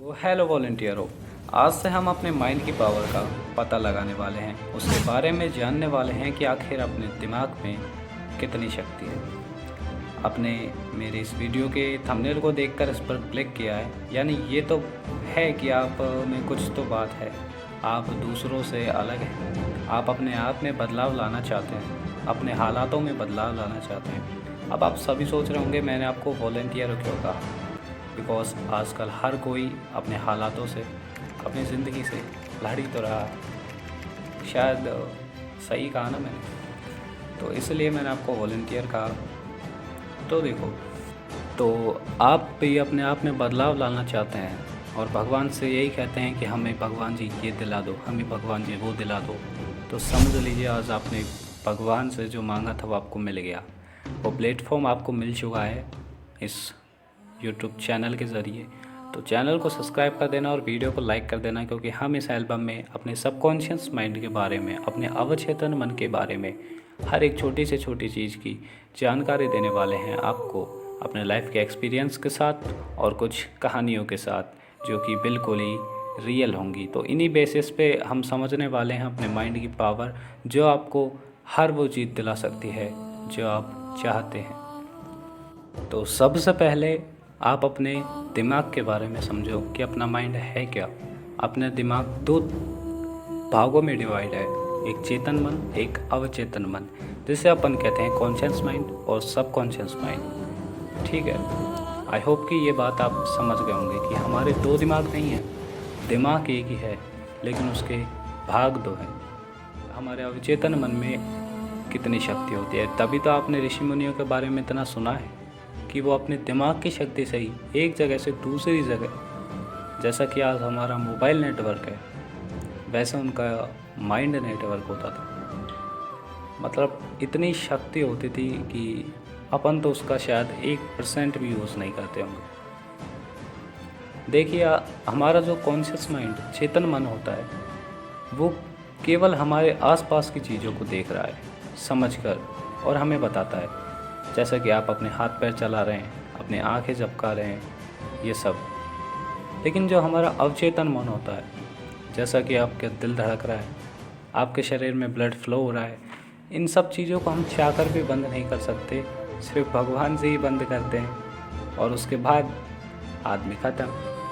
Hello वॉलंटियरों। आज से हम अपने माइंड की पावर का पता लगाने वाले हैं, उसके बारे में जानने वाले हैं कि आखिर अपने दिमाग में कितनी शक्ति है। आपने मेरे इस वीडियो के थंबनेल को देखकर इस पर क्लिक किया है, यानी ये तो है कि आप में कुछ तो बात है, आप दूसरों से अलग हैं, आप अपने आप में बदलाव लाना चाहते हैं, अपने हालातों में बदलाव लाना चाहते हैं। अब आप सभी सोच रहे होंगे मैंने आपको वॉलंटियर क्यों कहा, बिकॉज़ आजकल हर कोई अपने हालातों से, अपनी ज़िंदगी से लड़ ही तो रहा है। शायद सही कहा ना मैंने, तो इसलिए मैंने आपको वॉलंटियर कहा। तो देखो, तो आप भी अपने आप में बदलाव लाना चाहते हैं और भगवान से यही कहते हैं कि हमें भगवान जी ये दिला दो, हमें भगवान जी वो दिला दो। तो समझ लीजिए आज आपने भगवान से जो मांगा था वो आपको मिल गया, वो प्लेटफॉर्म आपको मिल चुका है इस यूट्यूब चैनल के ज़रिए। तो चैनल को सब्सक्राइब कर देना और वीडियो को लाइक कर देना, क्योंकि हम इस एल्बम में अपने सबकॉन्शियस माइंड के बारे में, अपने अवचेतन मन के बारे में हर एक छोटी से छोटी चीज़ की जानकारी देने वाले हैं आपको, अपने लाइफ के एक्सपीरियंस के साथ और कुछ कहानियों के साथ जो कि बिल्कुल ही रियल होंगी। तो इन्हीं बेसिस पे हम समझने वाले हैं अपने माइंड की पावर, जो आपको हर वो चीज़ दिला सकती है जो आप चाहते हैं। तो सबसे पहले आप अपने दिमाग के बारे में समझो कि अपना माइंड है क्या। अपना दिमाग दो भागों में डिवाइड है, एक चेतन मन, एक अवचेतन मन, जिसे अपन कहते हैं कॉन्शियस माइंड और सबकॉन्शियस माइंड। ठीक है, आई होप कि ये बात आप समझ गए होंगे कि हमारे दो दिमाग नहीं हैं, दिमाग एक ही है, लेकिन उसके भाग दो हैं। हमारे अवचेतन मन में कितनी शक्ति होती है, तभी तो आपने ऋषि मुनियों के बारे में इतना सुना है कि वो अपने दिमाग की शक्ति से ही एक जगह से दूसरी जगह, जैसा कि आज हमारा मोबाइल नेटवर्क है, वैसे उनका माइंड नेटवर्क होता था। मतलब इतनी शक्ति होती थी कि अपन तो उसका शायद 1% भी यूज़ नहीं करते होंगे। देखिए, हमारा जो कॉन्शियस माइंड, चेतन मन होता है, वो केवल हमारे आसपास की चीज़ों को देख रहा है, समझकर, और हमें बताता है। जैसा कि आप अपने हाथ पैर चला रहे हैं, अपनी आंखें झपका रहे हैं, ये सब। लेकिन जो हमारा अवचेतन मन होता है, जैसा कि आपका दिल धड़क रहा है, आपके शरीर में ब्लड फ्लो हो रहा है, इन सब चीज़ों को हम चाहकर भी बंद नहीं कर सकते, सिर्फ भगवान से ही बंद करते हैं और उसके बाद आदमी ख़त्म।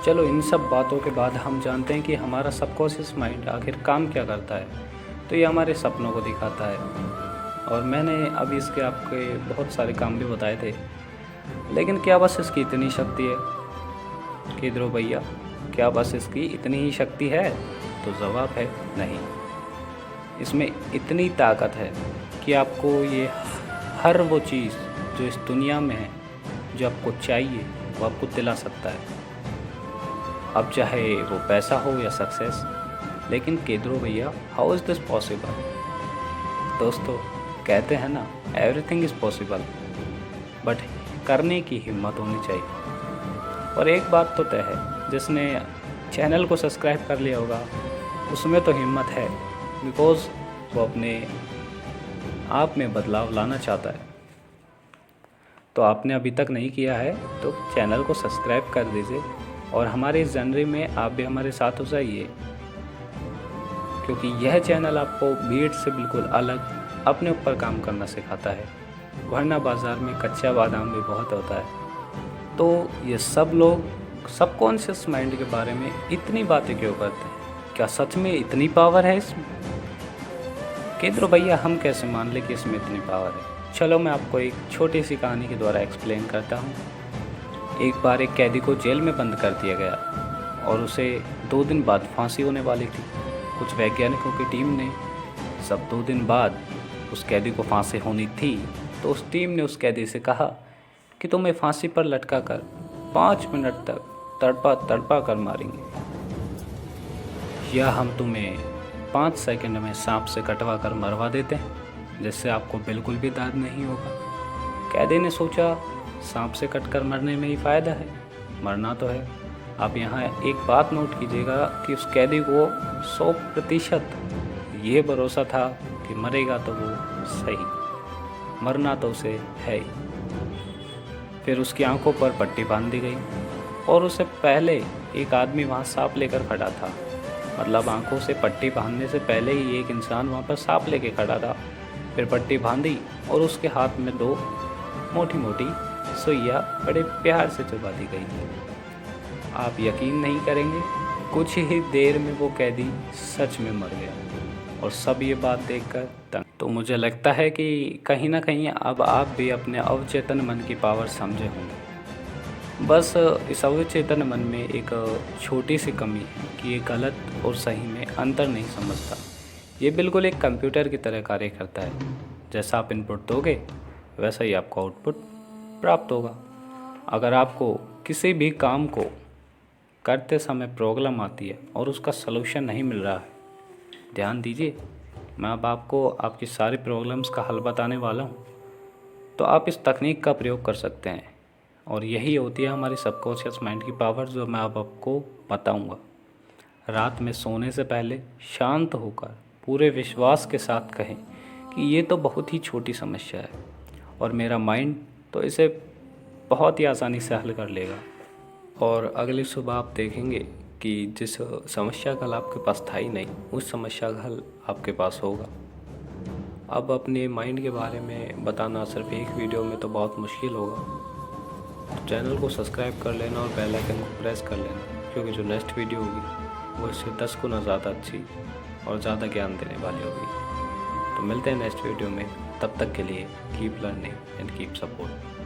चलो, इन सब बातों के बाद हम जानते हैं कि हमारा सबकॉन्शियस माइंड आखिर काम क्या करता है। तो ये हमारे सपनों को दिखाता है, और मैंने अभी इसके आपके बहुत सारे काम भी बताए थे। लेकिन क्या बस इसकी इतनी शक्ति है कि ध्रुव भैया, क्या बस इसकी इतनी ही शक्ति है? तो जवाब है नहीं। इसमें इतनी ताकत है कि आपको ये हर वो चीज़ जो इस दुनिया में है, जो आपको चाहिए, वो आपको दिला सकता है। अब चाहे वो पैसा हो या सक्सेस। लेकिन केद्रो भैया, हाउ इज़ दिस पॉसिबल? दोस्तों, कहते हैं ना, एवरीथिंग इज़ पॉसिबल, बट करने की हिम्मत होनी चाहिए। और एक बात तो तय है, जिसने चैनल को सब्सक्राइब कर लिया होगा उसमें तो हिम्मत है, बिकॉज़ वो अपने आप में बदलाव लाना चाहता है। तो आपने अभी तक नहीं किया है तो चैनल को सब्सक्राइब कर दीजिए, और हमारे इस जर्नी में आप भी हमारे साथ हो जाइए, क्योंकि यह चैनल आपको भीड़ से बिल्कुल अलग अपने ऊपर काम करना सिखाता है। वरना बाज़ार में कच्चा बादाम भी बहुत होता है। तो ये सब लोग सबकॉन्शियस माइंड के बारे में इतनी बातें क्यों करते हैं? क्या सच में इतनी पावर है इसमें? केंद्र भैया, हम कैसे मान लें कि इसमें इतनी पावर है? चलो, मैं आपको एक छोटी सी कहानी के द्वारा एक्सप्लेन करता हूँ। एक बार एक कैदी को जेल में बंद कर दिया गया और उसे 2 दिन बाद फांसी होने वाली थी। कुछ वैज्ञानिकों की टीम ने, जब 2 दिन बाद उस कैदी को फांसी होनी थी, तो उस टीम ने उस कैदी से कहा कि तुम्हें फांसी पर लटका कर 5 मिनट तक तड़पा तड़पा कर मारेंगे, या हम तुम्हें 5 सेकंड में सांप से कटवा कर मरवा देते हैं, जिससे आपको बिल्कुल भी दर्द नहीं होगा। कैदी ने सोचा, सांप से कटकर मरने में ही फ़ायदा है, मरना तो है। आप यहाँ एक बात नोट कीजिएगा कि उस कैदी को 100% ये भरोसा था कि मरेगा तो वो सही, मरना तो उसे है ही। फिर उसकी आंखों पर पट्टी बांध दी गई और उसे पहले एक आदमी वहाँ सांप लेकर खड़ा था। मतलब आंखों से पट्टी बांधने से पहले ही एक इंसान वहाँ पर सांप लेके खड़ा था। फिर पट्टी बांधी और उसके हाथ में 2 मोटी मोटी सुइयाँ बड़े प्यार से चुभा दी गई। आप यकीन नहीं करेंगे, कुछ ही देर में वो कैदी सच में मर गया और सब ये बात देखकर तंग। तो मुझे लगता है कि कहीं ना कहीं अब आप भी अपने अवचेतन मन की पावर समझे होंगे। बस इस अवचेतन मन में एक छोटी सी कमी है कि ये गलत और सही में अंतर नहीं समझता। ये बिल्कुल एक कंप्यूटर की तरह कार्य करता है। जैसा आप इनपुट दोगे वैसा ही आपको आउटपुट प्राप्त होगा। अगर आपको किसी भी काम को करते समय प्रॉब्लम आती है और उसका सलूशन नहीं मिल रहा है, ध्यान दीजिए, मैं अब आपको आपकी सारी प्रॉब्लम्स का हल बताने वाला हूँ। तो आप इस तकनीक का प्रयोग कर सकते हैं और यही होती है हमारी सबकॉन्शियस माइंड की पावर, जो मैं अब आपको बताऊँगा। रात में सोने से पहले शांत होकर पूरे विश्वास के साथ कहें कि ये तो बहुत ही छोटी समस्या है और मेरा माइंड तो इसे बहुत ही आसानी से हल कर लेगा। और अगली सुबह आप देखेंगे कि जिस समस्या का हल आपके पास था ही नहीं, उस समस्या का हल आपके पास होगा। अब अपने माइंड के बारे में बताना सिर्फ एक वीडियो में तो बहुत मुश्किल होगा। तो चैनल को सब्सक्राइब कर लेना और बेल आइकन को प्रेस कर लेना, क्योंकि जो नेक्स्ट वीडियो होगी वो इससे 10 गुना ज़्यादा अच्छी और ज़्यादा ज्ञान देने वाली होगी। तो मिलते हैं नेक्स्ट वीडियो में, तब तक के लिए keep learning and keep support.